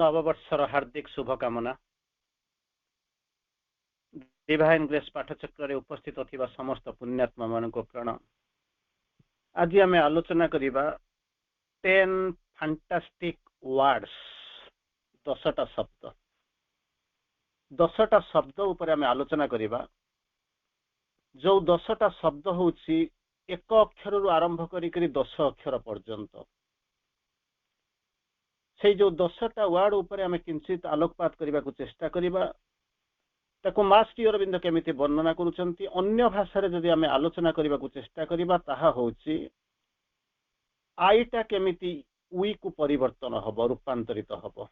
नववर्षर हार्दिक शुभकामना। Divine grace पाठचक्र उपस्थित थिबा समस्त पुण्यात्मा मान को प्रणाम। आज आम आलोचना करिबा 10 फैंटास्टिक वर्ड्स, 10टा शब्द। 10टा शब्द ऊपर आम आलोचना करिबा। जो 10टा शब्द होउछि एक अक्षर रु आरंभ करी 10 अक्षर पर्यंत। से जो 10टा वर्ड ऊपर आम किंचित आलोकपात करने को चेष्टा करिबा। ताको मास्टर अरविंद केमिति वर्णना करूछंती, अन्य भाषा रे जदि आमे आलोचना करबा को चेष्टा करिबा ताहा होउछि आईटा केमिति उई को परिवर्तन हबो, रूपांतरित हबो।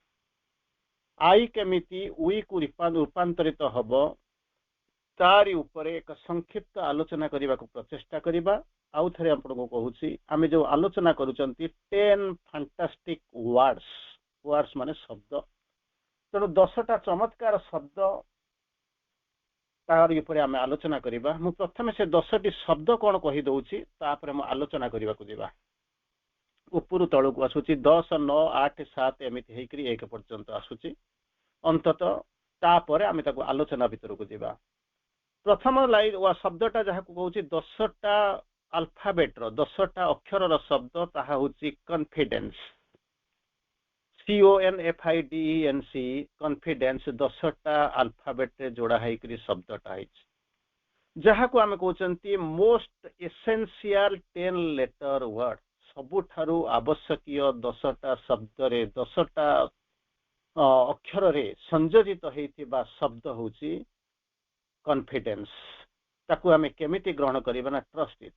आई केमिति उई को रूपांतरित हबो, तारी ऊपर एक संक्षिप्त आलोचना करबा को प्रचेष्टा करिबा। आउ थरे आपण को कहूछि आमे जो आलोचना करूछंती 10 फैंटास्टिक वर्ड्स माने शब्द। तेणु 10टा चमत्कार शब्द तार ऊपर आम आलोचना करिबा। मु प्रथमे से 10टी शब्द कौन कहि दउछि तापर मु आलोचना करिबा को दिबा। ऊपर तळु को आसुछि 10 9 8 7 एमिति हेकरी 1 पर्यंत आसुछि। अंततः तापर आमे ताको आलोचना भीतर को दिबा। प्रथम लाइन वा शब्दटा जहा को कहउछि 10टा अल्फाबेट रो 10टा अक्षर रो शब्द ताहा होछि कॉन्फिडेंस। CONFIDENC कॉन्फिडेंस 10टा अल्फाबेट रे जोड़ा हेकरी शब्दटा हिच, जहा को आमे कहउछंती मोस्ट एसेंशियल 10 लेटर वर्ड। सबुठारु आवश्यकीय 10टा शब्द रे 10टा अक्षर रे संयोजित हेतिबा शब्द होछि कॉन्फिडेंस। ताकू आमे केमिति ग्रहण करिबा ना ट्रस्ट इट।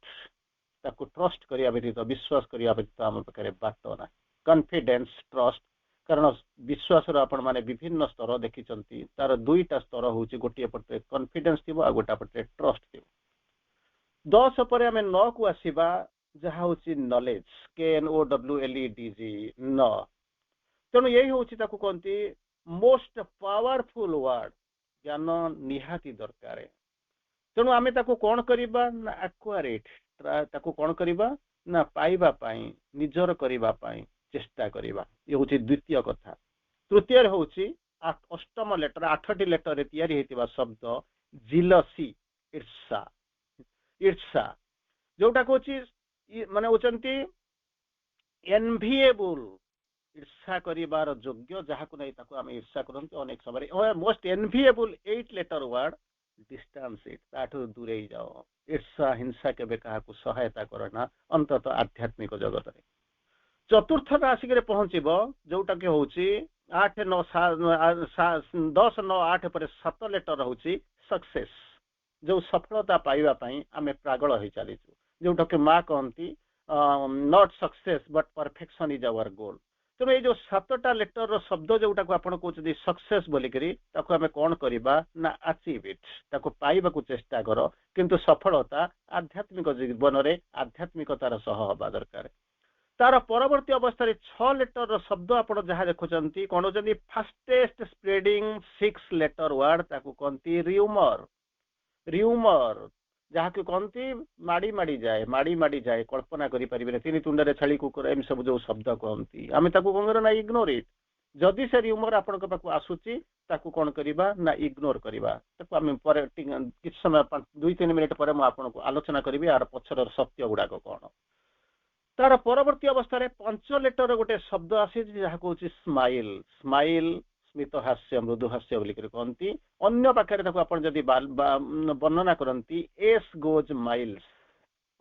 ताकू ट्रस्ट करिया व्यतीत, विश्वास करिया व्यतीत आम पाखे बाट ना। कॉन्फिडेंस, ट्रस्ट, कारण विश्वास आपण माने विभिन्न स्तर देखिचंती। तार दुईटा स्तर होछि, गोटिए पटे कॉन्फिडेंस थिबो आ गोटा पटे ट्रस्ट थिबो। 10 परे आमे 9 को आसीबा, जहा होछि नॉलेज, KNOWLEDG न। तेणु यही होछि ताकू कोंती मोस्ट पावरफुल वर्ड। ज्ञान निहाती दरकार। तेणु आमे ताकू कोन करिबा ना एक्वायरेट, ताकू कोन करिबा ना पाइबा पाई, निजर करिबा पाई चेष्टा करिबा। ये होछि द्वितीय कथा। तृतीय होछि अष्टम लेटर, 8टी लेटर रे तयारी हेतिबा शब्द जिलसी, ईर्षा। ईर्षा जोटा कोछि माने होचंती एनविएबल, ईर्षा करिबार योग्य, जहा को नै ताकू आमे ईर्षा करंती अनेक समय। Most enviable 8 letter word distance it, ताठू दूरे जाओ। ईर्षा हिंसा केबे काहा को सहायता करना, अंततः आध्यात्मिक जगत रे। चतुर्थ राशि रे पहुंचीबो, जोटा के होछि 8 9 10 9 8 पर 7 लेटर होछि सक्सेस। जो सफलता पाइबा पई आमे प्रागळ होई चलीछु, जोटा के मा कहंती not success but perfection is our goal. तेणु ये जो 7टा लेटर रो शब्द जोटा को आपण कहउछि सक्सेस बोली करी, ताको आमे कोन करिबा ना अचीव इट, ताको पाइबा को चेष्टा करो। किंतु सफलता आध्यात्मिक जीवन रे आध्यात्मिकतार सह होबा दरकार। तार परवर्ती अवस्था 6 लेटर रो शब्द आपण जहा देखुचंती कोन होचंती फास्टेस्ट स्प्रेडिंग 6 लेटर वर्ड, ताको कोंती र्यूमर। र्यूमर जहा कि कोंती माडी माडी जाए, कल्पना करि परिबे। तीन तुंडरे छाली कुकुर एम सब जो शब्द कोंती आमे ताको कोन करना इग्नोर इट। जदि से र्यूमर आपण के पाकु आसुची ताकू कोन करिबा ना इग्नोर करिबा। ताकू आमे पर किछ समय 2-3 मिनिट पर म आपण को आलोचना करिबी आर पछर सत्य गुडा को कोन। तार परवर्ती अवस्था 5 लेटर गोटे शब्द आसी, जहा कहउछि स्माइल। स्माइल स्मित हास्य, मृदु हास्य बोली कहती। अन्य पाखे आपण जदि वर्णना करती एस गोज माइल्स,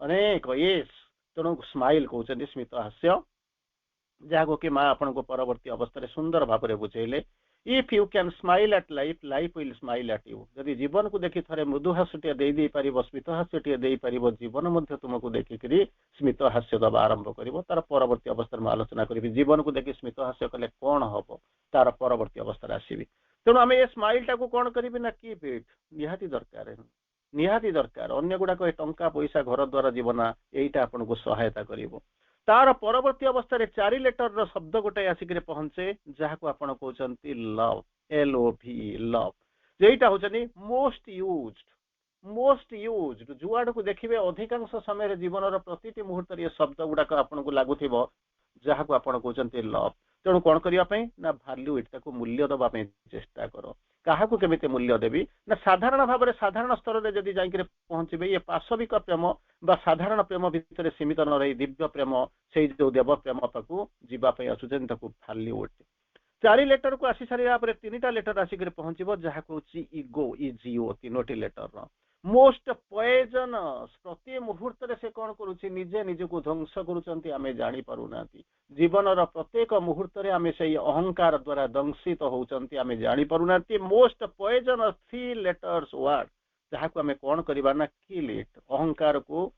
अनेक एस। तेणु स्माइल कहते स्मित हास्य, जहाँ कि माँ आपण को परवर्ती अवस्था सुंदर भाव में बुझेले। If you can smile at life, life will smile at you. जदि जीवन को देखि थरे मृदु हास्य दे पार, स्मित हास्य दे पार, जीवन तुमको देखिक स्मित हास्य दबा आरंभ कर। तार परवर्ती अवस्था में आलोचना करी जीवन को देखि स्मित हास्य कले कौन हम, तार परवर्ती अवस्था आसवि। तेणु आम ये स्माइल टाक कौन करी ना कीप इट, निहाती दरकार, निहाती दरकार। अन्य गुड़ाक टंका पैसा घर द्वारा जीवन यहीटा आपन को सहायता करिवो। तार परवर्ती अवस्था 4 लेटर रो शब्द गोटे आसिक पहुंचे, जहाँ को आपण कहते लव, LOVE, लव। जेटा होचनी मोस्ट यूज्ड। जुआड़ को देखिए अधिकांश समय जीवन प्रतिटी मुहूर्त ये शब्द गुड़ाक आपन को लगुथिबो, जहाँ को आपण कहते लव। तेणु कौन करने ना वैल्यू इट मूल्य दबा चेष्टा कर काहाकू केमिति मूल्य देवी ना साधारण भाव में साधारण स्तर में जदि जाकर पहुंचे ये पाशविक प्रेम बा साधारण प्रेम भितर सीमित न रही दिव्य प्रेम से जो देव प्रेम पाक जावाई आसुच्च वैल्यू इट 4 लेटर को आसी सारा 3टा लेटर आसिक पहुंचो जहाँ कौन इगो इजीओ 3टी लेटर मोस्ट पॉइजनस प्रति मुहूर्त से कौन करुच्ची निजे निजक ध्वंस करुँच जानी पारुना जीवन प्रत्येक मुहूर्त आम से अहंकार द्वारा दंशित होती आम जानी पारुना मोस्ट पॉइजनस 3 लेटर्स वर्ड जहाँ को आम कौन करवा ना किल इट अहंकार को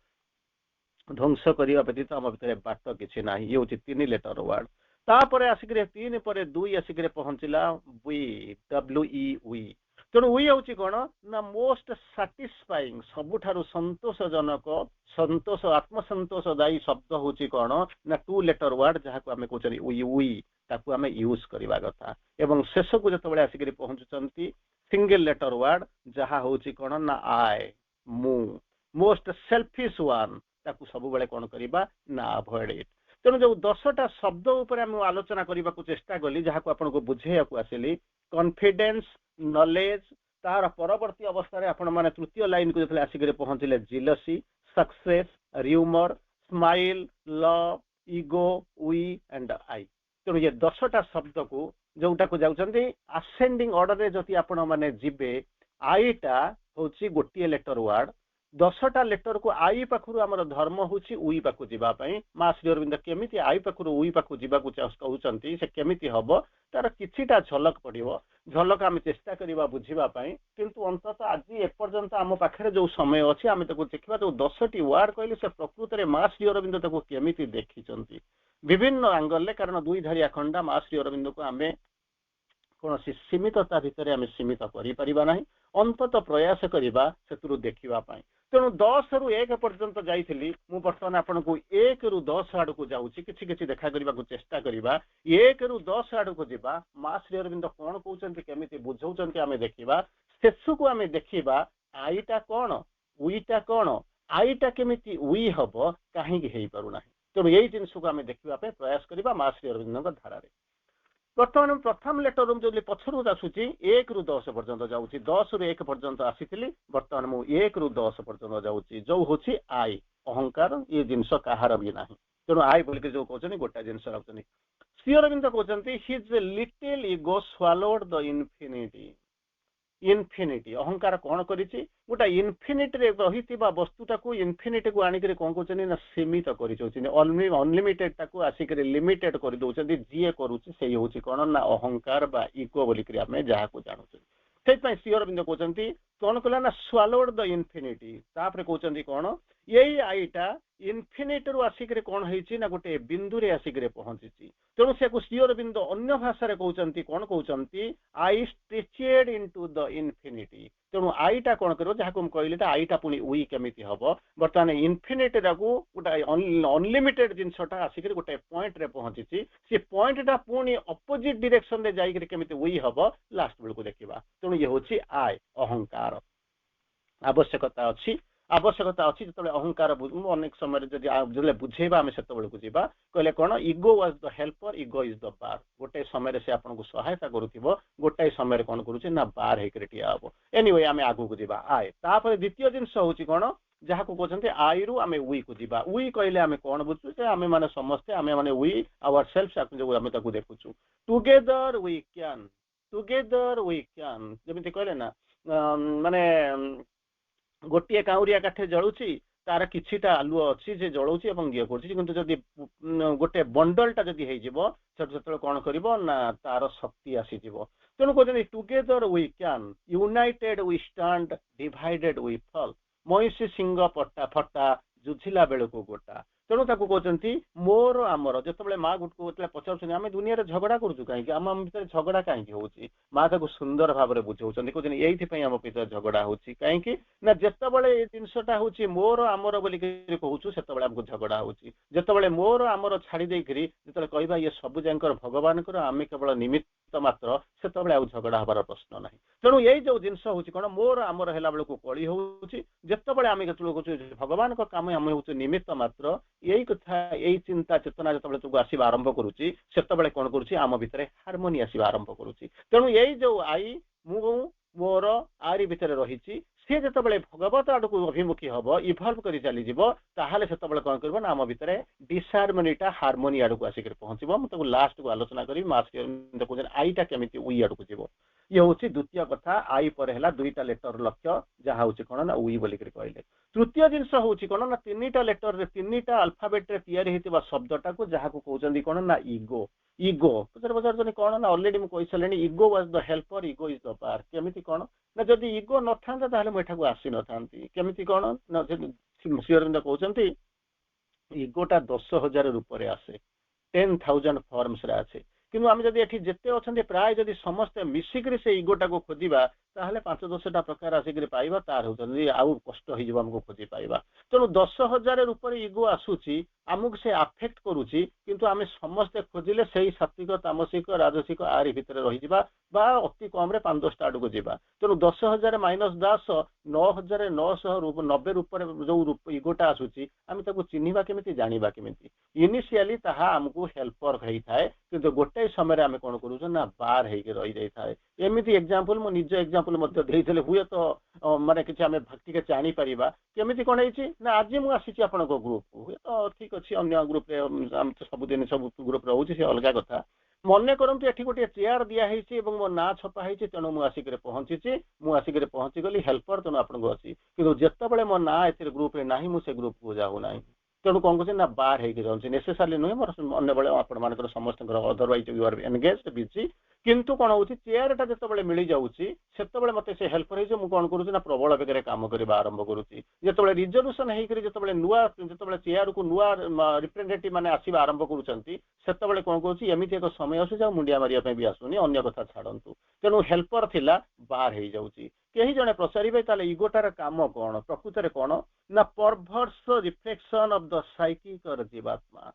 ध्वंस करने व्यतीत आम भर बाट किसी ना ये हूँ 3 लेटर वर्ड तापर आसिक 3 पर 2 आसिक पहुंचला वी WE वी तेणु वी हूँ कौन ना मोस्ट साटिस्फाइंग सबुठारु संतोषजनक संतोष आत्मसंतोषदायी शब्द हूँ कौन ना 2 लेटर वर्ड जहाँ को आम कहते वी ताकू आम यूज करवा कथा एवं शेष को जो आसिक पहुंचुंट सिंगल लेटर वर्ड जहाँ हूँ कौन ना आई मु मोस्ट सेल्फिश वन ताकू सब बेले कौन करवा ना अवॉइड इट तेणु जो 10टा शब्द उपर आम आलोचना करने को चेष्टा कली जहाँ को आपको बुझेया आसिली कॉन्फिडेंस नॉलेज तार परवर्ती अवस्था आपण मैंने तृतीय लाइन को जो आसिक पहुंचले jealousy success rumour smile love ego we and I तेणु ये 10टा शब्द को जोटा को जाउछन्ती असेंडिंग ऑर्डर रे जति आपण माने जिबे आईटा होची गोटिए लेटर वर्ड 10टा लेटर को आई पाखु आमर धर्म होची उई पाखु जीवा पई मां श्री अरविंद केमिति आई पाखु उई पाखु जीवा को कहउछन्ती से केमिति हबो तार किछिटा झलक पड़िबो झलक आम चेष्टा करबा बुझिबा पई किंतु अंततः आज एपर्यंत आम पाखरे जो समय अछि आम ताको देखिबा जो 10टी वर्ड कहले से प्रकृत रे मां श्री अरविंद ताको केमिति देखिचन्ती विभिन्न एंगल ले कारण दुई धारिया खंडा मां श्री अरविंद को आमे कौन सीमितता भितर आम सीमित करा अंतत प्रयास करवा से देखा तेणु 10 रु 1 पर्यंत जाइली मु बर्तमान आपन को 1 रु 10 आड़ को जाऊँगी किसी देखा करने को चेष्टा करवा 1 रु 10 आड़ को जा मां श्री अरविंद कौन कहते केमी बुझाऊँ आम देखा शेष को आम देखा आईटा कौन उईटा कौन आईटा केमी उई हम कहीं पारना तेणु यही जिनस को आम देखा प्रयास करवा मां श्री अरविंद धारा बर्तमान प्रथम लेटर जो पछरू आसूची 1 रु 10 पर्यंत जाऊँगी 10 रु 1 पर्यंत आसी बर्तमान मु 1 रु 10 पर्यंत जाऊँगी जो हूँ आई अहंकार ये जिनस कहार भी ना तेणु आई बोलिक जो कहते गोटा जिनस रखुच्च श्री अरविंद कहते his little ego swallowed the infinity अहंकार कौन करिछि गोटा इनफिनिटी रे रहितिबा वस्तुटा को इनफिनिटी को आनिक कौन कहते ना सीमित अनलिमिटेड टाको आसिक लिमिटेड कर दउछन्ती जीए करूछि से होछि कौन ना अहंकार बा इगो बोलिक आमे जहा को जानुछु से श्री अरविंद कहते कौन कला ना स्वालोड द इनफिनिटी तापर कहते कौन यही आईटा इनफिनिटी रु आसिक कौन होइछि ना गोटे बिंदु रे आसिक पहुंची तेणु से श्री अरविंद अन्य भाषा कहते कौन कहते आई स्ट्रेचेड इनटू द इनफिनिटी तेणु आईटा कौन कर जहाँ को कहले आईटा पुणी उई केमिति हम बर्तमान इनफिनिटी को गोटे अनलिमिटेड जिनसटा आसिक गोटे पॉइंट रे पहुंची सी पॉइंटा पुणी अपोजिट डायरेक्शन रे जाइक केमिति उई हम लास्ट बेल को देखा तेणु ये हूँ आय अहंकार आवश्यकता अच्छी जो अहंकार अनेक समय जो बुझेबा आम से जा कहले कौन ego was the helper ego is the बार गोटे समय से आपको सहायता करुव गोटाए समय कौन करुचे ना बार होकर ठिया हम एनीवे आम आगू को जा आए तापर द्वितीय जिनस हूँ कौन जहाँ को कहते आई रु आम उई को जा उई कहले आम कौन बुझुचे आम मैंने समस्ते आम मैंने उई आवर सेल्फ जो आम देखुचु टुगेदर वी कैन जमी कहले ना माने गोटे काउरिया काठे जलुची तार किछिटा आलुओ अच्छी जे जलाऊँ ये कर गोटे बंडलटा जदि हो कौन कर तार शक्ति आसीज तेणु कहते together we can united we stand divided we fall महिषी सिंह पट्टा फटा जुझिला बेल को गोटा तेणु ताकू कहते मोर आमर जो माँ गुट को पचार आम दुनिया झगड़ा करूँ कहीं आम भर झगड़ा कहीं होची माँ ताको सुंदर भाव में बुझाऊँ कहते ये आम भर झगड़ा होची कहीं ना जितेबाला ये जिनसटा हूँ मोर आमर बोलिक कहूँ से आमको झगड़ा होची जितेबाला मोर आमर छाड़ी देकरी जो कहवा ये सब जाकर भगवान आम केवल निमित्त मात्र से झगड़ा हबार प्रश्न ना तेणु यही जो जिनस हूँ कौन मोर आमर है बेलू कली हूँ जितेबाला आम कहूँ भगवान काम आम हूँ निमित्त मात्र यही कथा यही चिंता चेतना जो तुमको आसवा आरंभ करुच्ची से कौन करुच्ची आम भितर हार्मोनी आसवा आरंभ करुच्ची तेणु यही जो आई मु मोर आरी भितर रही सी जो भगवत आड़ को अभिमुखी हम इभल्व कर चली ताहले से कौन कर आम भितर डिसहार्मोनीटा हार्मोनी आड़ को आसिक पहुंचब मुझे लास्ट को आलोचना करी कहते आईटा केमी उई आड़ को जीव ये हूँ द्वितीय कथा आई पर है दुईटा लेटर लक्ष्य जहाँ हूँ कौन ना उई बोलिक कहले तृतीय जिनस हूँ कौन ना तीन लेटर रे तीन अल्फाबेट रे तैयारी होता शब्दटा को जहाँ को कहते कौन ना इगो इगो पचार पचार कौन ना अलरेडी मुझे सारे ego was the helper ego is the power केमी कौन ना जदि इगो न था मुझे आसी न था केमी कौन ना श्री अरविंद कहते इगोटा 10,000 रूप से आसे 10,000 फॉर्म्स रे आसे किंतु आम जब ये जिते अच्छा प्राय जब समस्ते मिसिक से इगोटा को खोजा ताहले 5-10टा प्रकार आसिक पाइबा तार होती आउ कष्ट हो खोजी पाइबा तेणु 10,000 रूप इगो आसूची आमको से आफेक्ट करुच्ची किंतु आम समस्ते खोजिले से सात्विक तामसिक राजसिक आरी भितर रही बा अति कम 5-10टा आड़ को जीवा तेणु 10,000 माइनस 10 9,990 रूप जो इगोटा आसूची आम चिन्हवा केमी जाना केमी इनिशियली ताहा आमको हेल्पर होता है किंतु गोटे समय आम कौन करूँ ना बार हो रही जाए एमती एग्जांपल मो निज एग्जांपल हुए तो माने कि आम टे जापर केमी कौन है ना आज मुझे आसी आप ग्रुप हुए तो ठीक अच्छे अन्य ग्रुप सबुदिन सब ग्रुप रोचे से अलग कथा मन करतु ये गोटे चेयर दिखाई मो ना छपाई तेणु मुझे आसिक पहुंची मुझे पहुंची गली हेल्पर तेणु आपको अच्छी कि जिते मो ना ए ग्रुप ना मुझे ग्रुप को जाऊना तेणु कौन कर बार होगी नेसेसारी नुहे मोर अन्य बेले आप समस्त otherwise you are engaged busy किंतु कौन हो चेयरटा जो मिल जाऊँगी से मत से हेल्पर हो कौन करूँ प्रबल बेगर कम करवा आरंभ करुच्ची जो रिजोल्यूशन होकर जो नुआ जो चेयर को नुआ रिप्रेजेंटेटिव मैंने आसवा आरंभ करुँच कौन करुँच एमती एक समय आसूँ मुंडिया मारे भी आसुनी अन्य कथा छाड़ू तेणु हेल्पर थिला बार हो जाऊँगी कहीं जड़े पचारे ताले इगोटार काम कौन प्रकृत में कौन ना परभर्स रिफ्लेक्शन ऑफ द साइकिक और जीवात्मा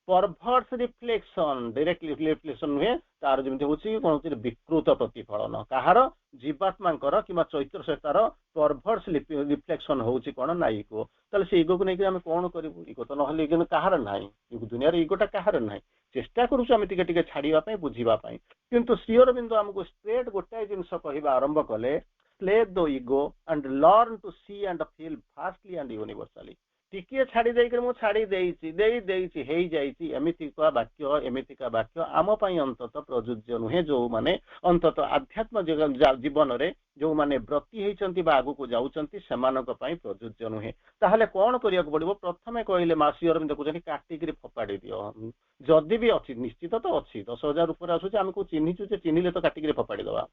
परभर्स रिफ्लेक्शन डायरेक्ट रिफ्लेक्शन नुहे तार जमी हूँ कौन विकृत प्रतिफलन कहार जीवात्मा कि चैत्र सहितार परभर्स रिफ्लेक्शन हूँ कौन ना इगो ताले से इगो को लेकिन आम कौन करूँ इगो तो ना कहार ना दुनिया इगोटा कहार ना चेष्टा करुँ टे छाड़ापी बुझापी किंतु श्री अरविंद आमको स्ट्रेट गोटाए जिनस कह आरंभ कले slay the ego and learn to see and feel vastly and universally टिके छाड़ी देकर मु छाड़ी एमितिका वाक्य आम अंतत प्रयोज्य नुहे जो माने अंतत आध्यात्म जीवन में जो माने व्रती होती आगु को जाऊँच से प्रयोज्य नुहे ताहले कौन करिया पड़ो प्रथमे कहले माँ श्री अरविंद कहते काटिक फोपाड़ी दियो जदि भी अच्छी निश्चित तो अच्छी 10,000 ऊपर आसूँ आम को चिन्हीचु चिन्हिले तो काटिक फोपाड़ी दवा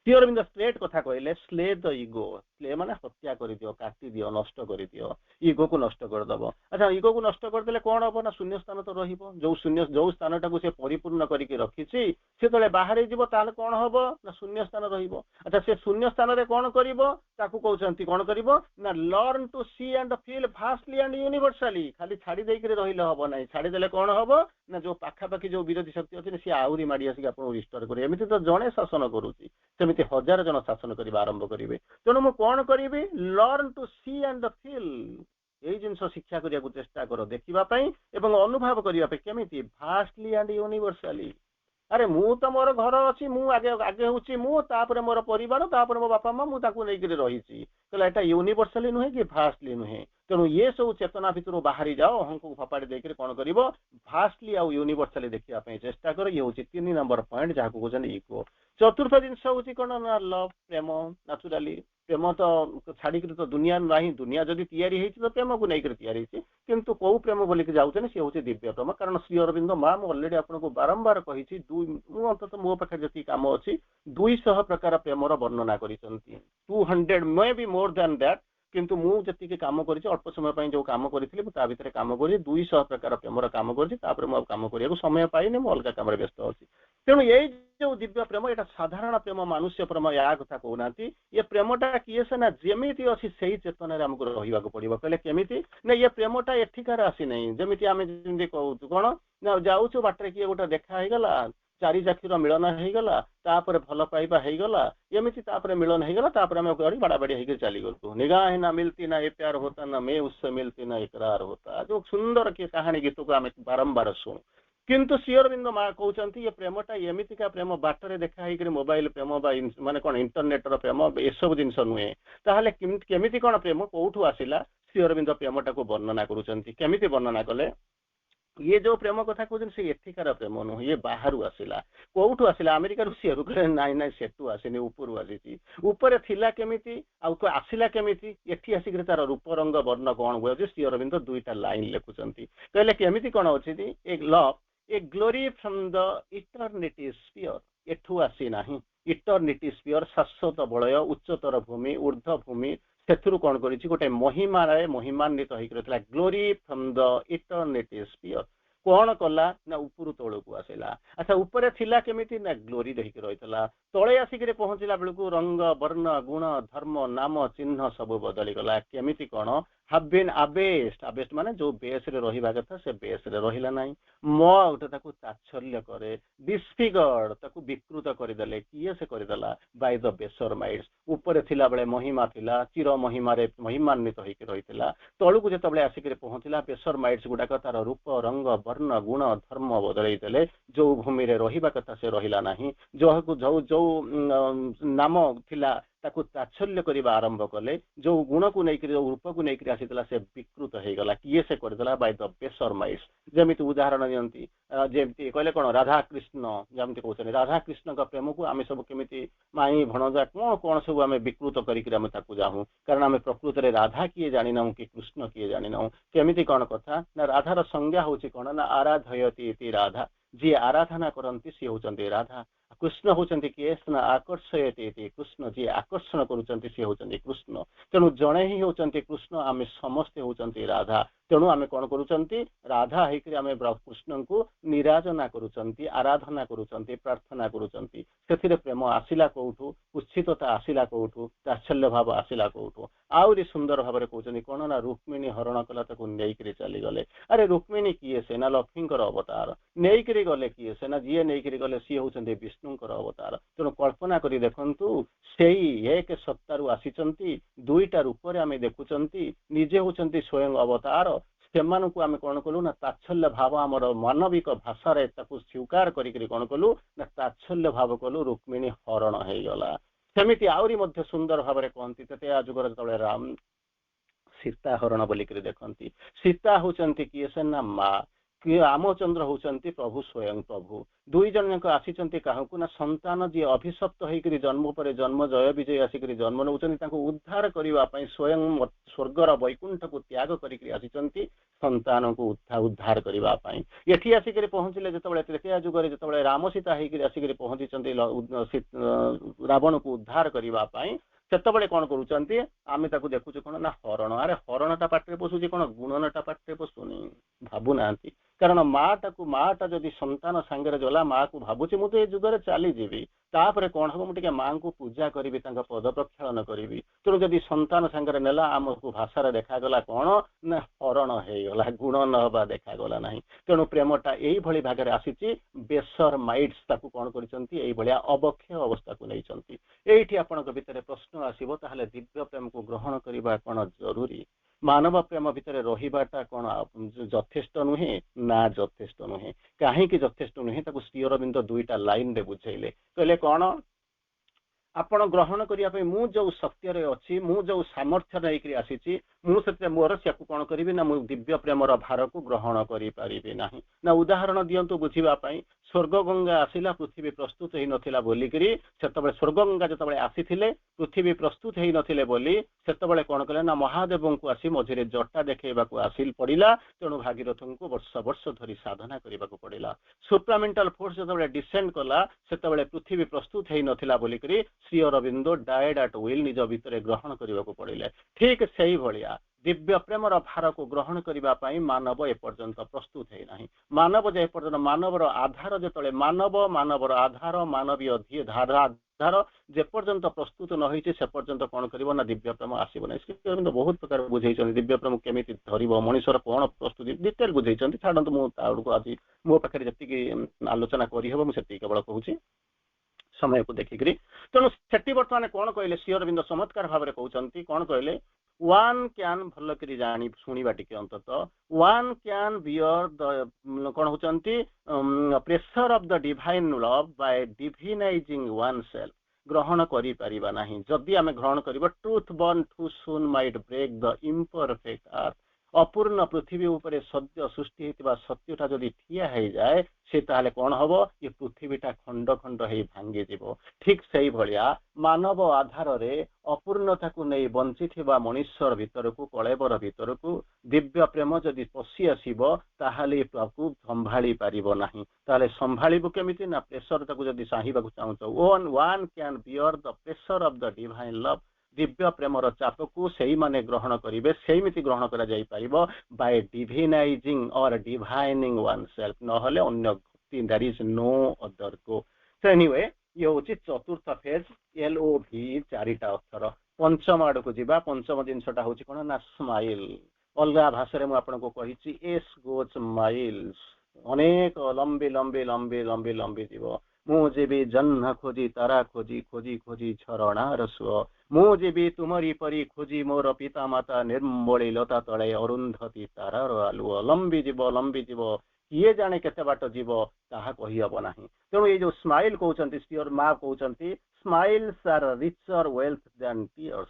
श्री अरविंद स्ट्रेट कथा कहले स्ले द इगो स्ले माने हत्या कर दियो काटी दियो नष्ट कर दियो इगो को नष्ट करदब अच्छा इगो को नष्ट करदे कौन हम ना शून्य स्थान तो रो शून्य जो स्थान टाक से परिपूर्ण करके रखी से जो बाहर ताल कौन हम ना शून्य स्थान रहा से शून्य स्थान में कौन कर कहते कौन कर ना learn to see and feel vastly and universally खाली छाड़ी देकर रही हम ना छाड़ीदे कौन हम ना जो पाखापाखि जो विरोधी शक्ति अच्छी सी आहरी माड़ी आसिक आप रिस्टोर करें एमती तो जड़े शासन करुच्ची सेमती 1,000 जन शासन करने आरंभ करेंगे तेणु मुझे कौन करी learn to see and feel यही जिन शिक्षा करने को चेष्टा कर देखापी और अनुभव करने केमी भास्टली एंड यूनिवर्सली अरे मु तो मोर घर अच्छी मु आगे आगे हूँ मुझे मोर परिवार मो बापा माँ मुझे रही कहला यूनिवर्सली नुहे कि भास्टली नुहे तेणु ये सब चेतना भितर बाहरी जाओ अहं को फपाड़ी देकर कौन कर भास्टली आउ यूनिवर्सली देखापी चेष्टा कर ये हूँ 3 नंबर पॉइंट जहाँ को कहते इगो चतुर्थ जिनस हूँ कौन ना लव प्रेम नाचुराली प्रेम तो छाड़िक तो दुनिया ना दुनिया जब या तो प्रेम को लेकर या किंतु कौ प्रेम बोलिक जाऊँ सी हूँ दिव्य प्रेम कारण श्री अरविंद माँ अलरेडी आपको बारंबार कही अंतत मो पाखे जी कम अच्छी 200 प्रकार प्रेमर वर्णना कर 200 may be more than that किंतु मुझे कम कर अल्प समय जो कम करी भितर कम कर 200 प्रकार प्रेमर कम कम करने समय पाइनि मुझे अलग कम व्यस्त अच्छी तेणु यही जो दिव्य प्रेम यहाँ साधारण प्रेम मानुष्य प्रेम या कथा कहना ये प्रेमटा किए से ना जमी अच्छी से ही चेतन आमको रहा पड़ो कहले केमी ना ये प्रेमटा एठिकार आसी ना जमी आम जमी कहूँ कौन ना जाऊँ बाटर किए गोटे देखागला ଚାରି ଚାକ୍ଷୁର ମିଳନ ହେଇଗଲା, ତାପରେ ଭଲ ପାଇବା ହେଇଗଲା, ଏମିତି ତାପରେ ମିଳନ ହେଇଗଲା, ତାପରେ ଆମେ ବାଡାବାଡି ହେଇକି ଚାଲିଗଲୁ। ନିଗାହ ନା ମିଲତି ନା ଏ ପ୍ୟାର ହୋତା ନା ମେ ଉସसे ମିଲତି ନା ଇକରାର ହୋତା। ଯୋଉ ସୁନ୍ଦର କି କାହାଣୀ ଗୀତକୁ ଆମେ ବାରମ୍ବାର ଶୁଣୁ। କିନ୍ତୁ ଶ୍ରୀ ଅରବିନ୍ଦ ମା କହୁଛନ୍ତି ଏ ପ୍ରେମଟା ଏମିତିକା ପ୍ରେମ ବାଟରେ ଦେଖା ହେଇକରି ମୋବାଇଲ ପ୍ରେମ ବା ମାନେ କଣ ଇଣ୍ଟରନେଟର ପ୍ରେମ ଏସବୁ ଜିନିଷ ନୁହେଁ। ତାହେଲେ କେମିତି କଣ ପ୍ରେମ କୋଉଠୁ ଆସିଲା? ଶ୍ରୀ ଅରବିନ୍ଦ ପ୍ରେମଟାକୁ ବର୍ଣ୍ଣନା କରୁଛନ୍ତି। କେମିତି ବର୍ଣ୍ଣନା କଲେ? ଇଏ ଯୋଉ ପ୍ରେମ କଥା କହୁଛନ୍ତି ସେ ଏଠିକାର ପ୍ରେମ ନୁହେଁ, ଇଏ ବାହାରୁ ଆସିଲା। କୋଉଠୁ ଆସିଲା? ଆମେରିକାରୁ ସିଏରୁ ନାଇଁ ନାଇଁ ସେଠୁ ଆସିନି, ଉପରୁ ଆସିଛି। ଉପରେ ଥିଲା କେମିତି ଆଉ ଆସିଲା କେମିତି? ଏଠି ଆସିକରି ତାର ରୂପ ରଙ୍ଗ ବର୍ଣ୍ଣ କଣ ହୁଏ? ଶ୍ରୀ ଅରବିନ୍ଦ ଦୁଇଟା ଲାଇନ ଲେଖୁଛନ୍ତି। କହିଲେ କେମିତି କଣ ଅଛି? A love a glory from the eternity sphere. ଏଠୁ ଆସି ନାହିଁ, ଇଟର୍ନିଟି ସ୍ପିୟର ଶାଶ୍ୱତ ବଳୟ, ଉଚ୍ଚତର ଭୂମି, ଉର୍ଦ୍ଧ୍ୱ ଭୂମି, ସେଥିରୁ କଣ କରିଛି ଗୋଟେ ମହିମାରେ ମହିମାନ୍ୱିତ ହେଇକି ରହିଥିଲା। Glory from the eternity sphere କଣ କଲା ନା ଉପରୁ ତଳକୁ ଆସିଲା। ଆଚ୍ଛା ଉପରେ ଥିଲା କେମିତି? ନା ଗ୍ଲୋରି ରହିକି ରହିଥିଲା। ତଳେ ଆସିକିରି ପହଞ୍ଚିଲା ବେଳକୁ ରଙ୍ଗ ବର୍ଣ୍ଣ ଗୁଣ ଧର୍ମ ନାମ ଚିହ୍ନ ସବୁ ବଦଳିଗଲା। କେମିତି କଣ? have been abased। abased ମାନେ ଯୋଉ ବେସରେ ରହିବା କଥା ସେ ବେସରେ ରହିଲା ନାହିଁ। ମୋcked ତାକୁ ତାଚ୍ଛଲ୍ୟ କରେ, disfigured ତାକୁ ବିକୃତ କରିଦେଲେ। କିଏ ସେ କରିଦେଲା? by the bessermites। ଉପରେ ଥିଲା ବେଳେ ମହିମା ଥିଲା, ଚିର ମହିମାରେ ମହିମାନ୍ୱିତ ହେଇକି ରହିଥିଲା। ତଳକୁ ଯେତେବେଳେ ଆସିକିରି ପହଞ୍ଚିଲା ବେସରମାଇଟ୍ସ ଗୁଡାକ ତାର ରୂପ ରଙ୍ଗ ବର୍ଣ୍ଣ ଗୁଣ ଧର୍ମ ବଦଳେଇ ଦେଲେ। ଯୋଉ ଭୂମିରେ ରହିବା କଥା ସେ ରହିଲା ନାହିଁ। ଯୋଉ ନାମ ଥିଲା ତାକୁ ତାଚ୍ଛଲ୍ୟ କରିବା ଆରମ୍ଭ କଲେ। ଯୋଉ ଗୁଣକୁ ନେଇକରି ଯୋଉ ରୂପକୁ ନେଇକରି ଆସିଥିଲା ସେ ବିକୃତ ହେଇଗଲା। କିଏ ସେ କରିଦେଲା? ବାଇ ଦ ବେସରମାଇଟ୍ସ। ଯେମିତି ଉଦାହରଣ ଦିଅନ୍ତି, ଯେମିତି କହିଲେ କଣ ରାଧାକୃଷ୍ଣ, ଯେମିତି କହୁଛନ୍ତି ରାଧାକୃଷ୍ଣଙ୍କ ପ୍ରେମକୁ ଆମେ ସବୁ କେମିତି ମାଇଁ ଭଣଜା କଣ କଣ ସବୁ ଆମେ ବିକୃତ କରିକି ଆମେ ତାକୁ ଯାଉ। କାରଣ ଆମେ ପ୍ରକୃତରେ ରାଧା କିଏ ଜାଣିନାହୁଁ କି କୃଷ୍ଣ କିଏ ଜାଣିନାହୁଁ। କେମିତି କଣ କଥା? ନା ରାଧାର ସଂଜ୍ଞା ହଉଛି କଣ? ନା ଆରାଧୟତି ଇତି ରାଧା। ଯିଏ ଆରାଧନା କରନ୍ତି ସିଏ ହଉଛନ୍ତି ରାଧା। କୃଷ୍ଣ ହଉଛନ୍ତି କିଏ? ନା ଆକର୍ଷୟତି ଇତି କୃଷ୍ଣ। ଯିଏ ଆକର୍ଷଣ କରୁଛନ୍ତି ସିଏ ହଉଛନ୍ତି କୃଷ୍ଣ। ତେଣୁ ଜଣେ ହିଁ ହଉଛନ୍ତି କୃଷ୍ଣ, ଆମେ ସମସ୍ତେ ହଉଛନ୍ତି ରାଧା। ତେଣୁ ଆମେ କଣ କରୁଛନ୍ତି? ରାଧା ହେଇକରି ଆମେ କୃଷ୍ଣଙ୍କୁ ନିରାଜନା କରୁଛନ୍ତି, ଆରାଧନା କରୁଛନ୍ତି, ପ୍ରାର୍ଥନା କରୁଛନ୍ତି। ସେଥିରେ ପ୍ରେମ ଆସିଲା କୋଉଠୁ? କୁତ୍ସିତତା ଆସିଲା କୋଉଠୁ? ତାଚ୍ଛଲ୍ୟ ଭାବ ଆସିଲା କୋଉଠୁ? ଆହୁରି ସୁନ୍ଦର ଭାବରେ କହୁଛନ୍ତି କଣ? ନା ରୁକ୍ମିଣୀ ହରଣ କଲା, ତାକୁ ନେଇକରି ଚାଲିଗଲେ। ଆରେ ରୁକ୍ମିଣୀ କିଏ? ସେ ନା ଲକ୍ଷ୍ମୀଙ୍କର ଅବତାର। ନେଇକରି ଗଲେ କିଏ? ସେ ନା ଯିଏ ନେଇକରି ଗଲେ ସିଏ ହଉଛନ୍ତି ବିଷ୍ଣୁଙ୍କର ଅବତାର। ତେଣୁ କଳ୍ପନା କରି ଦେଖନ୍ତୁ, ସେଇ ଏକ ସତ୍ତାରୁ ଆସିଛନ୍ତି, ଦୁଇଟା ରୂପରେ ଆମେ ଦେଖୁଛନ୍ତି, ନିଜେ ହଉଛନ୍ତି ସ୍ୱୟଂ ଅବତାର। ସେମାନଙ୍କୁ ଆମେ କଣ କଲୁ? ନା ତାଚ୍ଛଲ୍ୟ ଭାବ ଆମର ମାନବିକ ଭାଷାରେ ତାକୁ ସ୍ୱୀକାର କରିକିରି କଣ କଲୁ? ନା ତାଚ୍ଛଲ୍ୟ ଭାବ କଲୁ। ରୁକ୍ମିଣୀ ହରଣ ହେଇଗଲା। ସେମିତି ଆହୁରି ମଧ୍ୟ ସୁନ୍ଦର ଭାବରେ କହନ୍ତି, ତେତେୟା ଯୁଗରେ ଯେତେବେଳେ ରାମ ସୀତା ହରଣ ବୋଲିକରି ଦେଖନ୍ତି। ସୀତା ହଉଛନ୍ତି କିଏ? ସେ ନା ମା। ରାମଚନ୍ଦ୍ର ହଉଛନ୍ତି ପ୍ରଭୁ, ସ୍ୱୟଂ ପ୍ରଭୁ। ଦୁଇ ଜଣ ଯାକ ଆସିଛନ୍ତି କାହାକୁ? ନା ସନ୍ତାନ ଯିଏ ଅଭିଶପ୍ତ ହେଇକରି ଜନ୍ମ ପରେ ଜନ୍ମ ଜୟ ବିଜୟ ଆସିକରି ଜନ୍ମ ନେଉଛନ୍ତି, ତାଙ୍କୁ ଉଦ୍ଧାର କରିବା ପାଇଁ ସ୍ୱୟଂ ସ୍ୱର୍ଗର ବୈକୁଣ୍ଠକୁ ତ୍ୟାଗ କରିକି ଆସିଛନ୍ତି ସନ୍ତାନକୁ ଉଦ୍ଧାର କରିବା ପାଇଁ। ଏଠି ଆସିକରି ପହଞ୍ଚିଲେ ଯେତେବେଳେ ତ୍ରେତୟା ଯୁଗରେ ଯେତେବେଳେ ରାମ ସୀତା ହେଇକରି ଆସିକରି ପହଞ୍ଚିଛନ୍ତି ରାବଣକୁ ଉଦ୍ଧାର କରିବା ପାଇଁ, ସେତେବେଳେ କଣ କରୁଛନ୍ତି? ଆମେ ତାକୁ ଦେଖୁଛୁ କଣ? ନା ହରଣ। ଆରେ ହରଣଟା ପାଟିରେ ପଶୁଛି କଣ? ଗୁଣନଟା ପାଟିରେ ପଶୁନି। ଭାବୁନାହାନ୍ତି। କାରଣ ମାଟା ଯଦି ସନ୍ତାନ ସାଙ୍ଗରେ ଗଲା, ମାକୁ ଭାବୁଛି ମୁଁ ତ ଏ ଯୁଗରେ ଚାଲିଯିବି, ତାପରେ କଣ ହବ? ମୁଁ ଟିକେ ମାଙ୍କୁ ପୂଜା କରିବି, ତାଙ୍କ ପଦ ପ୍ରକ୍ଷାଳନ କରିବି। ତେଣୁ ଯଦି ସନ୍ତାନ ସାଙ୍ଗରେ ନେଲା, ଆମକୁ ଭାଷାରେ ଦେଖାଗଲା କଣ? ନା ହରଣ ହେଇଗଲା, ଗୁଣ ନ ହବା ଦେଖାଗଲା ନାହିଁ। ତେଣୁ ପ୍ରେମଟା ଏଇଭଳି ଭାଗରେ ଆସିଛି। ବେସରମାଇଟ୍ସ ତାକୁ କଣ କରିଛନ୍ତି? ଏଇଭଳିଆ ଅବକ୍ଷୟ ଅବସ୍ଥାକୁ ନେଇଛନ୍ତି। ଏଇଠି ଆପଣଙ୍କ ଭିତରେ ପ୍ରଶ୍ନ ଆସିବ, ତାହେଲେ ଦିବ୍ୟ ପ୍ରେମକୁ ଗ୍ରହଣ କରିବା କଣ ଜରୁରୀ? ମାନବ ପ୍ରେମ ଭିତରେ ରହିବାଟା କଣ ଯଥେଷ୍ଟ ନୁହେଁ? ନା ଯଥେଷ୍ଟ ନୁହେଁ। କାହିଁକି ଯଥେଷ୍ଟ ନୁହେଁ? ତାକୁ ଶ୍ରୀ ଅରବିନ୍ଦ ଦୁଇଟା ଲାଇନରେ ବୁଝେଇଲେ। କହିଲେ କଣ? ଆପଣ ଗ୍ରହଣ କରିବା ପାଇଁ ମୁଁ ଯୋଉ ସତ୍ୟରେ ଅଛି, ମୁଁ ଯୋଉ ସାମର୍ଥ୍ୟ ନେଇକରି ଆସିଛି, ମୁଁ ସେଥିରେ ମୋର ସେକୁ କଣ କରିବି? ନା ମୁଁ ଦିବ୍ୟ ପ୍ରେମର ଭାରକୁ ଗ୍ରହଣ କରିପାରିବି ନାହିଁ। ନା ଉଦାହରଣ ଦିଅନ୍ତୁ ବୁଝିବା ପାଇଁ। ସ୍ୱର୍ଗଗଙ୍ଗା ଆସିଲା, ପୃଥିବୀ ପ୍ରସ୍ତୁତ ହେଇନଥିଲା ବୋଲିକିରି, ସେତେବେଳେ ସ୍ୱର୍ଗଗଙ୍ଗା ଯେତେବେଳେ ଆସିଥିଲେ, ପୃଥିବୀ ପ୍ରସ୍ତୁତ ହେଇନଥିଲେ ବୋଲି ସେତେବେଳେ କଣ କଲେ? ନା ମହାଦେବଙ୍କୁ ଆସି ମଝିରେ ଜଟା ଦେଖେଇବାକୁ ପଡିଲା। ତେଣୁ ଭାଗୀରଥଙ୍କୁ ବର୍ଷ ବର୍ଷ ଧରି ସାଧନା କରିବାକୁ ପଡିଲା। ସୁପ୍ରାମେଣ୍ଟାଲ ଫୋର୍ସ ଯେତେବେଳେ ଡିସେଣ୍ଡ କଲା, ସେତେବେଳେ ପୃଥିବୀ ପ୍ରସ୍ତୁତ ହେଇନଥିଲା ବୋଲିକିରି Shri Aurobindo died at will ନିଜ ଭିତରେ ଗ୍ରହଣ କରିବାକୁ ପଡିଲେ। ଠିକ ସେଇଭଳିଆ दिव्य प्रेमर भार को ग्रहण करने मानव एपर्यंत प्रस्तुत है नहीं मानव जे पर्यंत मानवर आधार जो मानव मानवर आधार मानवीय आधार जे पर्यंत प्रस्तुत न होती से पर्यंत कौन कर दिव्य प्रेम आसब ना बहुत प्रकार बुझे दिव्य प्रेम केमी धर मनुष्यर कौन प्रस्तुति डिटेल बुझे छाड़ू मुझे आज मो पाखे जी आलोचना करहब मुझे केवल कहूँ समय को देखिक तेणु से बर्तमान कौन कहले श्री अरविंद चमत्कार भाव में कहते कौन कहले वन कैन भल कर जानी शुणा टी अंतत वन कैन बियर द कौन होती pressure of the divine love by divinising oneself ग्रहण करिपारिबा नाही जदि आमे ग्रहण करिबा truth born too soon might break the imperfect earth अपूर्ण पृथ्वी उपरे सद्य सृष्टि होता सत्यटा जदि ठिया हो जाए से ताले कौन हम ये पृथ्वीटा खंड खंड हो भांगी जीव ठीक से भाया मानव आधार रे अपूर्णता को नहीं बंची मनुष्यर भीतर को कलेबर भीतर को दिव्य प्रेम जदि पशि आसब ताहले ताकू संभाली पारिबो नाही ताहले संभालिबो केमिति ना प्रेशर ताकू जदि चाहिबाकू चाहूछ one can bear the pressure of the divine love दिव्य प्रेमर चाप को सही माने ग्रहण करेंगे सेमिति ग्रहण करा जाई परिबो बाय डिविनाइजिंग और डिवाइनिंग वन सेल्फ नहले अन्य दैट इज नो अदर को तो एनीवे ये हूँ चतुर्थ फेज LOV चारिटा अक्षर पंचम आड़ को जीवा पंचम जिनसटा हूँ कौन ना स्माइल अलग भाषा में आपको कही एस गोज माइल्स अनेक लंबी लंबी लंबी लंबी लंबी जीव मुझे जन्ह खोजी तारा खोजी खोजी खोजी झरणार स्व मुझे तुमरी परी खोजी मोर पिता माता निर्मली लता तले अरुंधति तारार आलुओ लंबी जीव किए जाने केते बाट जीव ताहा कही हब नाही तेणु ये जो स्माइल कहउचंती श्रीअर माँ कहउचंती smiles are richer wealth than tears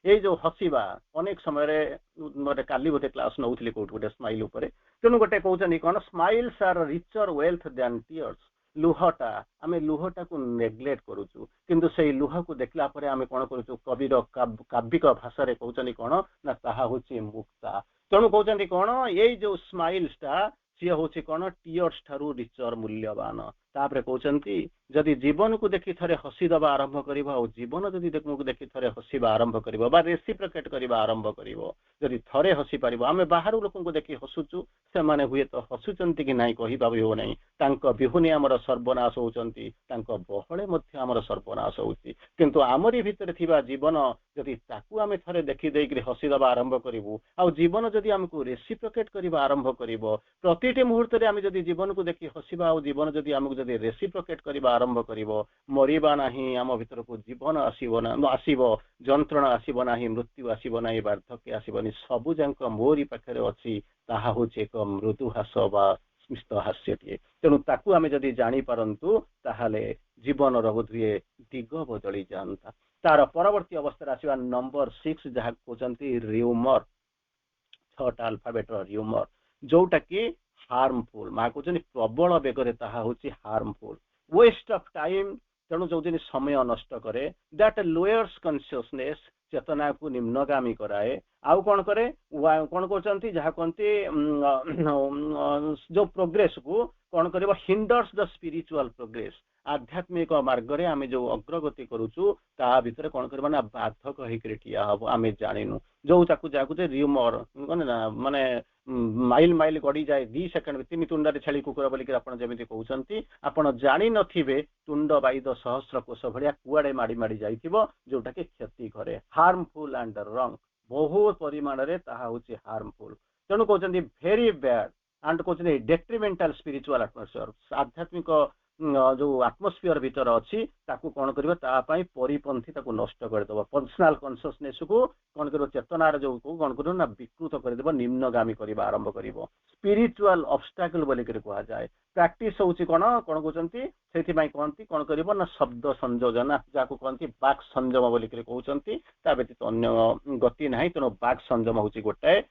ये जो हसीबा अनेक समय गोटे काली गोटे क्लास नौथली कोट गोटे स्माइल उपरे तेणु गोटे कहउचंती कोन smiles are richer wealth than tears लुहटा आमे लुहटा को नेग्लेक्ट करूचु किंतु से लुह को देखला परे आमे कोन करूचु कविर काव्यिक भाषा रे कहउचनी कोन ना ताहा होची मुक्ता तेणु कहउचनी कोन ये जो स्माइल्सटा सी होची कोन टीयर्स ठारू रिचर मूल्यवान तापरे कहउचंती जदि जीवन को देखि थरे हसी दबा आरंभ करिबो और जीवन जदि को देखि थरे हसीबा आरंभ करिबो बा रेसिप्रोकेट करिबा आरंभ करिबो जदि थरे हसी पारिबो आमे बाहर लोकन को देखि हसुचु से माने हुए तो हसुचंती कि नाही कहि पाबि हो नाही तांको बिहुनी हमर सर्वनाश होचंती तांको बहळे मध्ये हमर सर्वनाश होउची किंतु आमरी भितर थिबा जीवन जदि ताकू आमे थरे देखि देइकरी हसी दबा आरंभ करिबो आ जीवन जदि हमकु रेसिप्रोकेट करिबा आरंभ करिबो प्रतिटी मुहूर्त रे आमे जदि जीवन को देखि हसीबा आ जीवन जदि हमकु जदि रेसिप्रोकेट करिबा आरंभ करिबो मरिबा नाही आम भितर को जीवन आसीबो ना आसीबो जंत्रणा आसीबो नाही मृत्यु आसीबो नाही वार्धक्य आसीबोनी सबु जांक मोरी पाखरे अछि ताहा होचे एक मृदु हास बा स्मित हास्यटिए तेणु ताकू आमे जदि जानी पारंतु ताहाले जीवन बोधुए दिग बदली जाता तार परवर्ती अवस्था आसवा नंबर 6 जहाँ कहते र्यूमर 6टा अल्फाबेट र्यूमर जोटा कि हार्मफुल माँ कहते प्रबल बेगर ताहा होची हार्मफुल वेस्ट ऑफ टाइम तेणु जो दिन समय नष्ट करे दैट लोअर्स कॉन्शियसनेस चेतना को निम्नगामी कराए आउ कौन करे कौन कहते जहाँ कहते जो प्रोग्रेस को कौन कर हिंडर्स द स्पिरिचुअल प्रोग्रेस आध्यात्मिक मार्ग रे आमे जो अग्रगति करूचु ता भीतर कौन करबा ना बाधक होइकरी ठिया हबो आमे जानिनु जो ताकू जाकू जे र्यूमर माने माइल माइल गड़ी जाए 2 सेकंड 3 तुंडारे छेली कुकुर बोलिक आपण जेमिति कहउचंती आपण जानि नथिबे तुंड बाइद सहस्र कोष भलिया कुआडे माडी माडी जाइथिबो जोटा के क्षति करे हार्मफुल एंड रॉन्ग बहुत परिमाण रे ताहा होची हार्मफुल तेणु कहउचंती वेरी बैड एंड कहउचंती डेट्रिमेंटल स्पिरिचुअल एटमॉस्फियर आध्यात्मिक जो आत्मोस्फियर भीतर अच्छी ताकू कौन कर परिपंथी ताकू नष्ट करदेव पर्सनाल कॉन्शियसनेस को कौन कर चेतनार जो कौन कर ना विकृत करदेव निम्नगामी करने आरंभ कर स्पिरिचुअल ऑब्स्टैकल बोल कह जाए प्रैक्टिस होची कौन कौन कहते से कहती कौन कर ना शब्द संयोजना जहाँ कहते बाक संयम बोल कहते व्यतीत अन्य गति ना तेणु बाक संयम हूँ गोटाए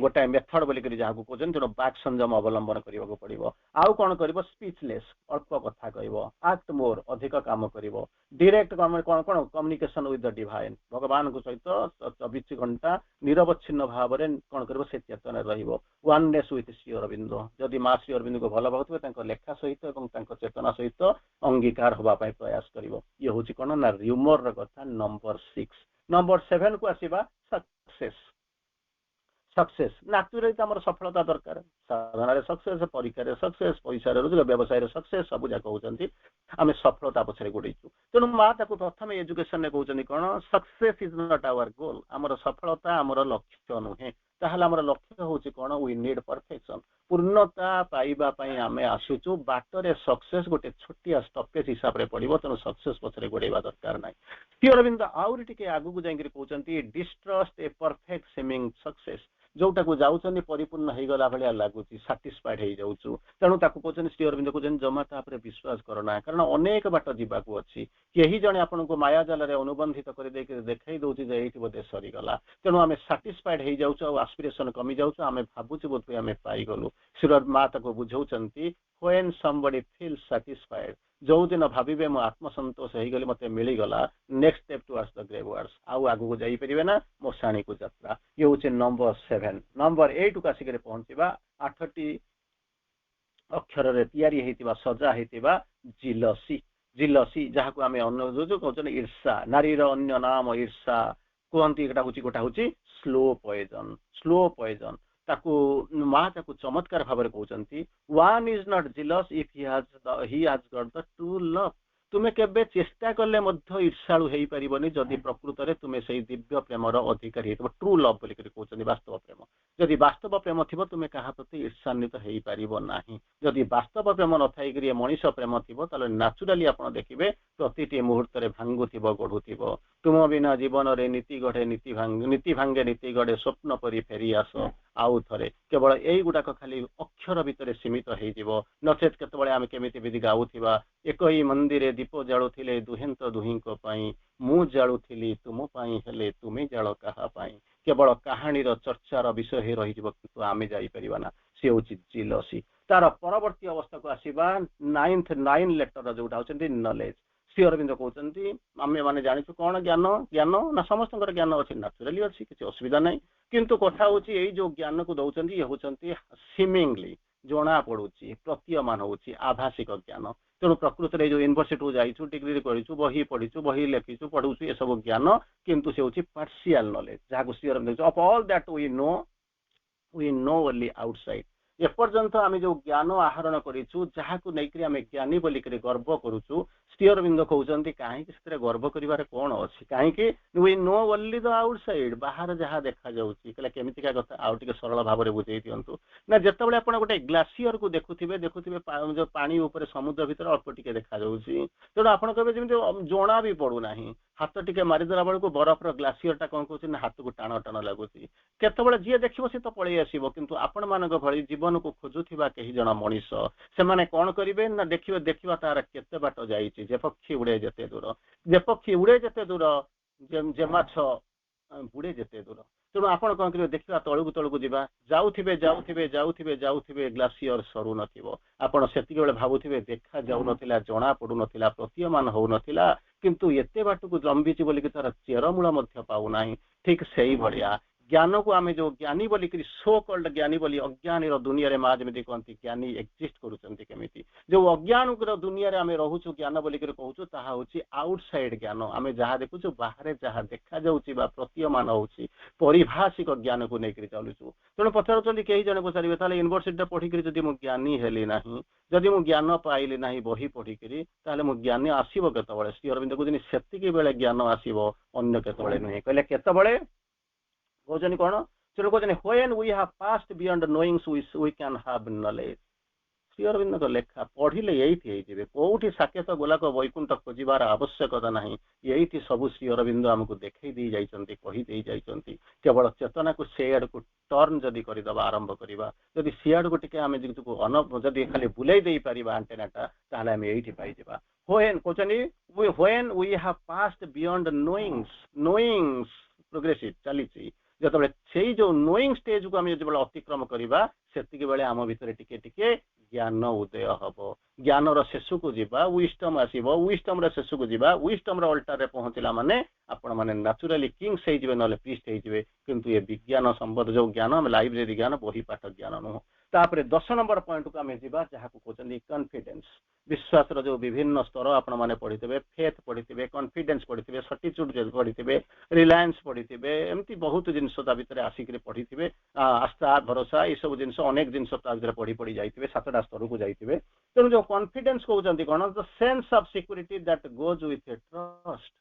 गोटाए मेथड बोल जहाँ कहते तेणु बाक संयम अवलंबन करने पड़ो आउ कौन कर स्पीचलेस अल्प कथा कह एक्ट मोर अधिक काम करिवो डायरेक्ट कौन कौन कम्युनिकेशन विथ द डिवाइन भगवान को सहित 24 घंटा निरवच्छिन्न भाव में कौन कर चेतन रहिबो वननेस विथ श्री अरविंद जदि माँ श्री अरविंद को भल पाउथिबे लेखा सहित और चेतना सहित अंगीकार होगा प्रयास करिवो ये हूँ कौन ना र्यूमर कथा नंबर 6 नंबर 7 को आसीबा सक्सेस सक्सेस नाचुराली तो आम सफलता दरकार साधन सक्सेस परीक्षा सक्सेस पैसा रोजगार व्यवसाय सक्सेस सब जाक होती आम सफलता पछरे गोड़ेचु तेणु माँ ताको प्रथम एजुकेशन कहते कौन success is not our goal आमर सफलता आमर लक्ष्य नुहे ताहले आमर लक्ष्य होची कौन वी नीड परफेक्शन पूर्णता पाइबा पई आमे आसुचु बाटरे सक्सेस गोटे छोटिया स्टपेज हिसाब रे पड़िबो तेणु सक्सेस पछरे गोड़ेबा दरकार नाही श्री अरविंद आउरी टिके आगु को जाइकरी कहउचंती distrust a perfect seeming success जोटा को जाउचंदी परिपूर्ण हो गला भलिया लागुची सैटिस्फाइड हो जाउचु तेणु ताकू कहउचंदी श्री अरविंद कहउचंदी जमा तापरे विश्वास करना कारण अनेक बाट जीवाकू अछि केही जणे आपनको माया जाल रे अनुबंधित कर दे के देखाई दोची जे एठी बोधे सरी गला तेणु आमे सैटिस्फाइड हो जाउचु आ एस्पिरेशन कमी जाउचु आमे भाबुचु बोधे आमे पाई गलु श्री माँ ताको बुझाउचंती व्हेन समबडी फील्स सैटिस्फाइड जो दिन भाविबे मो आत्मसंतोष हो गली मते मिली गला next step towards the grave words आउ आगु को जाई परिबे ना मो साणी को यात्रा ये होचे नंबर 7 नंबर 8 को आसिक पहुंचीबा 8टी अक्षर रे तयारी हेतिबा सजा हेतिबा जिलसी जिलसी जहा को आमे अन्य जो कहउछन ईर्षा नारी रो अन्य नाम ईर्षा कोहंती एटा होची स्लो पॉइजन ताकू माँ ताकू चमत्कार भाव में कहते one is not jealous if he has got the true love तुम्हें केबे चेष्टा कले ईर्षाणु हो पारबनी जदि प्रकृत में तुम्हें से दिव्य प्रेमर अधिकारी हो ट्रू लव बोली कहते वास्तव प्रेम जदि वास्तव प्रेम थी तुम्हें क्या प्रति ईर्षान्वित हो पार जदि वास्तव प्रेम न थी मनीष प्रेम थी नाचुराली आप देखिए प्रति मुहूर्त भांगुव गढ़ुव तुम बिना जीवन रे नीति गढ़े नीति भांगे नीति गढ़े स्वप्न परी फेरी आस आउ थे केवल यही गुड़ाक खाली अक्षर भितर सीमित हो नचेत केतबेले आम केमिति विधि गाउथिबा एक ही मंदिर दीप जालुथिले दुहेंत दुहिंक पई मु जालुथिली तुम पई हेले तुमे जाल काहा पई केवल कहानी चर्चार विषय हो रही किंतु आमे जाई परिबाना से होची जिलसी तार परवर्ती अवस्था को आसीबा 9 लेटर जोटा होचंती नॉलेज श्री अरविंद कहते आमे माने जानिछु कौन ज्ञान ज्ञान ना समस्त ज्ञान अच्छी नाचुराली अच्छी किसी असुविधा नहीं किंतु कथा होची एई जो ज्ञान को दउचंती ये होचंती सीमिंगली जना पड़ुची प्रतीयमान होची आभासिक ज्ञान तेणु प्रकृत में जो यूनिवर्सिटी को जाइछु डिग्री करिछु बही पढ़िछु बही लेखिछु पढ़ुछु ये सब ज्ञान किंतु से होची पार्शियल नॉलेज जहां Shri Aurobindo of all that we know only outside एपर्यंत आम जो ज्ञान आहरण करूँ जहाँ को लेकर आम ज्ञानी बोलिक गर्व करुचु श्री अरविंद कहते कहीं गर्व कर कौन अच्छी कहीं we know only the outside बाहर जहाँ देखा केमितिका कथा आउ टे सरल भाव में बुझे दिंतु ना जिते आप गोटे ग्लासीयर को देखुवे जो पानी उपर समुद्र भीतर अल्प टिके देखा तेणु आप जमी जना भी पड़ूना हाथ टिके मारिदेला बेलू बरफर ग्लासीयर टा कौन कौन हाथ को टाण टाण लगुच केतबेले जी देखिए सी तो पलि आसो किंतु आपण मान भली जीवन को खोजुथिबा कही जण मनीष से माने कौन करिवे ना देखिए देखिबा तार केते बाट जाईची जे पक्षी उड़े जेते दूर जे माछ बुड़े जेते दूर तेणु आपण कौन करिवे देखिबा तळुकु तळुकु जीवा जाउथिबे ग्लासीयर सरू नथिबो आपण सेतिके बेले भाबुथिबे देखा जाउ नथिला जणा पडु नथिला प्रतीयमान हो नथिला किंतु एते बाट को लंबीची बोलिक तार चेरमूल मध्य पाउ नाही ठीक सही भलिया ज्ञान को आम जो ज्ञानी बोलिक सो कल्ड ज्ञानी बोली अज्ञानी दुनिया माँ जमी कहती ज्ञानी एक्जिस्ट करुँच जो अज्ञान दुनिया आम रोचु ज्ञान बोलिक कहूँ ताहा होची आउटसाइड ज्ञान आम जहाँ देखुचु बाहर जहाँ देखा जाउची बा प्रतीयमान होची परिभाषिक ज्ञान को लेकर चलुचु तेणु पचारुचंदी कई जन पचारे ताले यूनिवर्सिटी पढ़िक जदि मु ज्ञानी हेली नाही जदि मु ज्ञान पाइली नाही बही पढ़िकी ताले मु ज्ञानी आसीबो केतबेले श्री अरविंद कहते सेतिकी बेले ज्ञान आसीबो अन्य केतबेले नुहे कहले केतबेले कहते कौन से कहते when we have passed beyond knowings we can have knowledge Shri Aurobindo लेखा पढ़िले ये कौटी साकेत गोलाक वैकुंठ खोजार आवश्यकता ना ये सब श्री अरविंद आमको देखई दे जाइछंती कहि दे जाइछंती केवल चेतना को से आड़ को टर्न जदि करदबा आरंभ करबा जदि सी आड़ को टिके आमे जदि खाली बुलाई दे परिबा एंटेनाटा ताले आमे एठी पाई जेबा when we have passed beyond knowings progressive चलीची जब से जो नोइंग स्टेज को आम जो अतिक्रम करवा से बेले आम भीतर टिके टिके ज्ञान उदय हम ज्ञान शेष को जीवा विस्टम आसो विस्टम शेष को जीवा विस्टम अल्टार पहुँचला माने आपण मैंने नाचुराली किंग्स हो ना प्रीस्ट हो किंतु ये विज्ञान संबंध जो ज्ञान आम लाइब्रेरी ज्ञान बही पाठ ज्ञान नुह तापर 10 नंबर पॉइंट को आम जीवा जहाँ को कहते कॉन्फिडेंस विश्वास जो विभिन्न स्तर आपण माने पढ़िथिबे फेथ पढ़िथिबे कॉन्फिडेंस पढ़िथिबे सर्टिट्यूड पढ़िथिबे रिलायंस पढ़िथिबे एमती बहुत जिनस ता भितर आसिक पढ़िथिबे आस्था भरोसा ये सब जिनस अनेक जिनस ता भितर पढ़ी पढ़ी जाइथिबे सातटा स्तर को जाइथिबे तेणु जो कॉन्फिडेंस कहउचंती कोन the sense of security that goes with a trust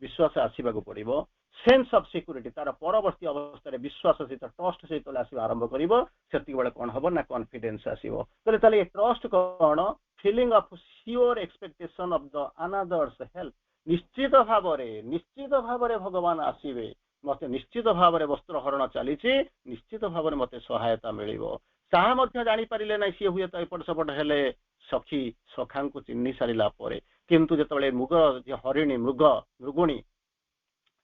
विश्वास आसीबा को पड़िबो सेंस ऑफ सिक्योरिटी तार परवर्ती अवस्था विश्वास सहित ट्रस्ट सहित आसवा आरंभ करिबो सेति बेले कोन हबो ना कॉन्फिडेंस आसीबो तले तले ये trust cone feeling of sure expectation of the another's help निश्चित भाव रे भगवान आसीबे मते निश्चित भाव रे वस्त्र हरण चली निश्चित भाव रे मते सहायता मिलिबो ताहा मध्य जानि परिले नै सी हुए तो एपट सपट हेले सखी सखा को चिन्ह सारा पर किंतु जिते मृग हरिणी मृगुणी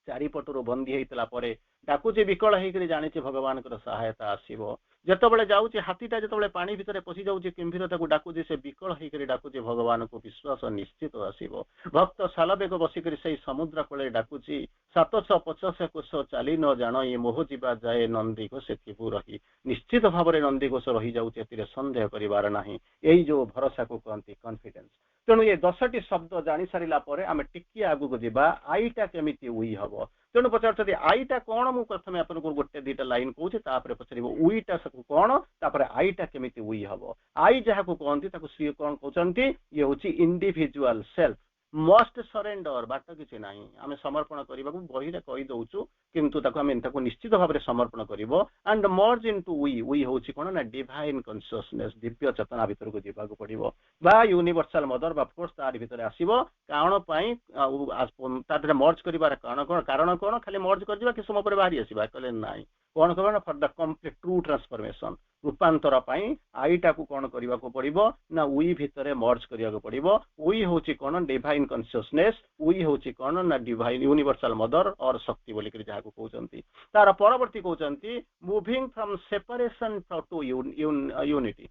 चारिपटू बंदी होता डाकुची विकल होकर जानी भगवान सहायता आसो जिते जाऊँगी हाथीटा जो पानी भितर पशि जाऊँगी किंभीर डाकुची से विकल होकर डाकुची भगवान को विश्वास निश्चित आसो भक्त सालबेग बसिक से समुद्र कूल डाकुची 750 कोश चली न जान ये मोह जीवा जाए नंदी घोष थिबू रही निश्चित भाव में नंदी घोष रही जाऊँगी सन्देह करार ना यही जो भरोसा को कहते कॉन्फिडेंस तेणु ये 10टी शब्द जानी सारा आम टिके आगू जावा आईटा केमिति उई हम तेणु पचार आईटा कौन मुझे प्रथम आपको गोटे दुईटा लाइन कहूँ पचार उईटा कौन तापर आईटा केमिति उई हम आई जहाँ को कहती सी कौन कहते ये हूँ इंडिविजुअल सेल्फ मस्ट सरेंडर बाट किसी ना आम समर्पण करने को बही कही दौचु किंतु आम निश्चित भाव में समर्पण कर एंड मर्ज इनटू वी हूँ कौन ना डिवाइन कन्सियसनेस दिव्य चेतना भितर को जावाक पड़ो बा यूनिवर्सल मदर बा फोर्स तार भितर आसो कौन मर्ज कर कारण कौन खाली मर्ज कर कि समय पर बाहरी आसवा कहले ना कौन कह for the complete true transformation रूपांतर आईटा को कौन करने को पड़ो ना वी भितर मर्ज करने को पड़ो वी हूँ कौन डिवाइन कन्सियसनेस वी हूँ कौन ना डिवाइन यूनिवर्सल मदर और शक्ति बोलिक जहाँ को कहते तार परवर्ती कहते moving from separation to unity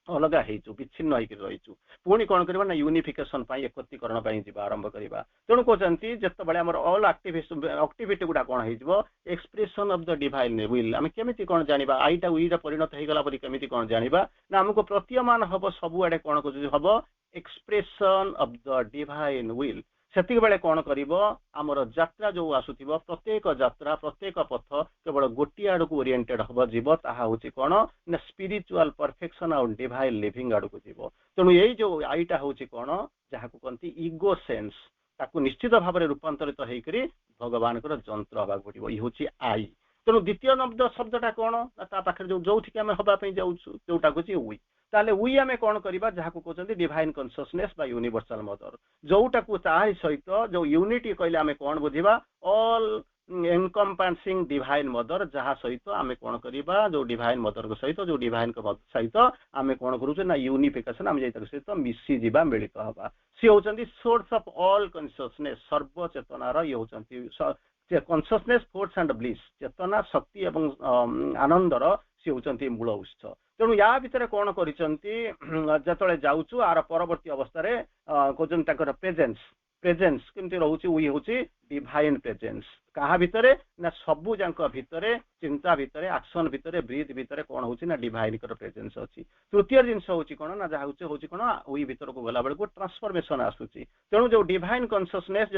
अलग हो विच्छिन्न होकर रहीचु पुणी कौन करवा ना यूनिफिकेशन एकत्रीकरण जा आरंभ करवा तेणु कहते जिते आम ऑल एक्टिविटी गुड़ा कौन हो expression of the divine will आम केमी कौन जाना आईटा उईटा परिणत होगला केमी कौन जाना ना आमको प्रतीयमान हम सबुआड़े कौन हम expression of the divine will सेतिक बेले कौन करिवो आमर यात्रा जो आसुथिबो प्रत्येक यात्रा प्रत्येक पथ केवल गोटी आड़ को ओरिएंटेड हम जीव ताहा होची कौन ना स्पिरिचुअल परफेक्शन और डिवाइन लिविंग आड़ को जीव तेणु यही जो आईटा होची कौन जहाँ को कहती इगो सेंस ताकू निश्चित भाव में रूपांतरित होकर भगवान जंत्र हवा पड़ो ये हूँ आई तेणु द्वितीय शब्दटा कौन पाखे जो आम हवाई जाऊँ जोटा हूँ उई ताले वी आम कौन करवा जहाँ को कहते डिवाइन कन्सियसनेस बा यूनिवर्सल मदर जोटा को ताही सहित जो यूनिटी कहले आम कौन बुझा ऑल एनकम्पासिंग डिवाइन मदर जहाँ सहित आम कौन करवा जो डिवाइन मदर सहित जो डिवाइन सहित आम कौन करुचे ना यूनिफिकेशन आम सहित मिसीजा मिलित हवा सी होती सोर्स ऑफ ऑल कन्सियसनेस सर्वचेतनार ये होती कन्सियसनेस फोर्स एंड ब्लिस चेतना शक्ति एवं आनंदर सी होती मूल उत्स तेणु या भितर कौन करते जाऊँ आर परवर्ती अवस्था कहते प्रेजेन्स प्रेजेन्स केमती रोचे वी हूँ डिवाइन प्रेजेन्स क्या भितर ना सबू जाक भितर चिंता भितर एक्शन भितर ब्रीथ भितर कौन हो ना डिवाइन प्रेजेन्स अच्छी तृतीय जिनस हूँ कौन ना जहाँ हूँ कौन वी भितर को गला बेलू ट्रांसफॉर्मेशन आसूची तेणु जो डिवाइन कन्सियसनेस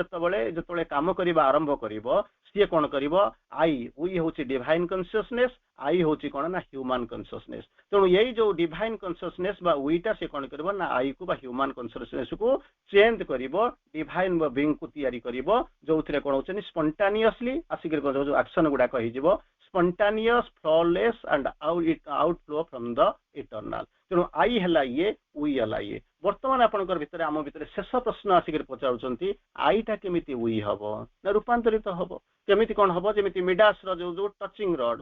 जो काम करवा आरंभ कर सी कौन कर आई वी हूँ डिवाइन कन्सियसनेस आई हूँ कौन ना ह्यूमन कन्सियसनेस तेणु यही जो डिवाइन कन्सियसनेस बा वीटा से कौन कर ना आई को ह्यूमन कन्सियसनेस को चेंज कर डिवाइन बीइंग को तैयारी कर जो कौन हो स्पंटानियसली आसिक जो एक्शन गुड़ाक हो spontaneous flawless and outflow from the eternal तेणु आई है ये वी है ये बर्तमान आपंकर भितर आम भितर शेष प्रश्न आसिक पचारुंट आईटा केमिति वी हम ना रूपांतरित हम केमी कौन हम जमी मिडास जो टचिंग रड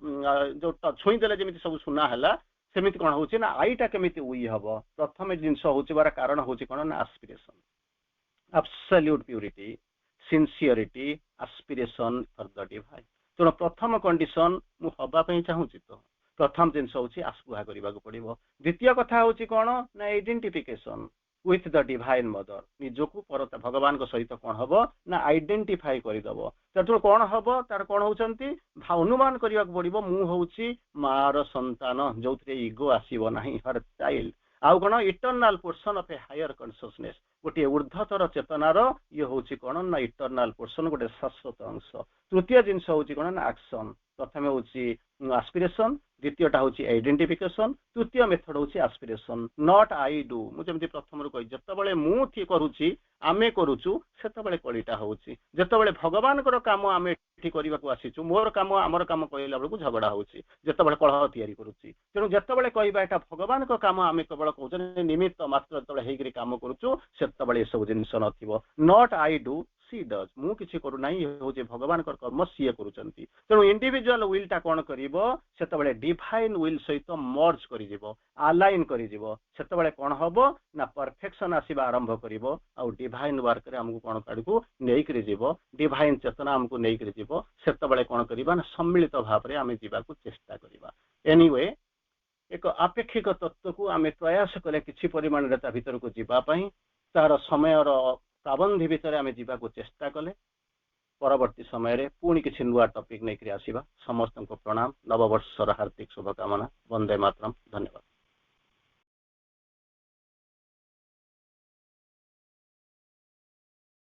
जो छुईदे जमी सब सुना है सेमती कौन हो ना आईटा केमिति वी हम प्रथम जिनस होबार कारण हूँ कौन ना aspiration absolute purity sincerity aspiration for the divine तेणु प्रथम कंडीशन मु हवाई चाहूँगी तो प्रथम जिनस हूँ आस्पुहा करने को पड़ो द्वितीय कथा हूँ कौन ना identification with the divine mother निजको पर भगवान सहित कौन हम ना आइडेंटिफाई करदेव तेणु कौन हम तार कौन होती अनुमान करने को पड़ो मु हूँ मार संतान जो थे इगो आसब ना हर चाइल्ड आउ कौन eternal portion of a higher consciousness गोटे ऊर्ध्वतर चेतनार ये हूँ कौन ना इटर्नाल पोर्सन गोटे शाश्वत अंश तृतीय जिनस हूँ कौन ना एक्शन प्रथम हूँ आस्पिरेशन द्वितीयटा हूँ आइडेंटिफिकेशन तृतीय मेथड हूँ आस्पिरेशन नॉट आई डू मुझे प्रथम कही जितेबाला मुझे करुच्ची आमे करुचु सेतबेले कलिटा होउची जेतेबेले भगवान काम आम एठी करबा को आसीचु मोर काम आमर काम कहला बेलू झगड़ा होउची जेतेबेले कलह तैयारी करुची तेणु जेतेबेले कहबा एटा भगवान काम आम केवल कहउछन निमित्त मात्र जेतेबेले हेगिरी काम करुचु सेतेबेले सब जिनिस नथिबो not I do she does मु किछि करू नाही होजे भगवान कर्म सीए करूचंती तेणु इंडिविजुअल विल टा कोन करिवो सेतेबेले डिवाइन विल सहित मर्ज करि जिवो अलाइन करि जिवो सेतेबेले कोन हबो ना परफेक्शन आसीबा आरंभ करिवो आ डिवाइन वर्क रे हमकु कोन काडकु नेई करि जिवो डिवाइन चेतना हमकु नेई करि जिवो सेतेबेले कोन करिबा ना सम्मिलित भाव रे आमे जिबा को चेष्टा करिबा एनीवे एक अपेक्षिक तत्व को आमे प्रयास कले किछि परिमाण रे ता भीतर को जिबा पई तार समय रो पाबंदी भीतर आमे जिबा को चेष्टा कले परवर्ती समय रे पुणी किछि नुवा टॉपिक नै करि आसीबा समस्त को प्रणाम नववर्षर हार्दिक शुभकामना वंदे मातरम धन्यवाद।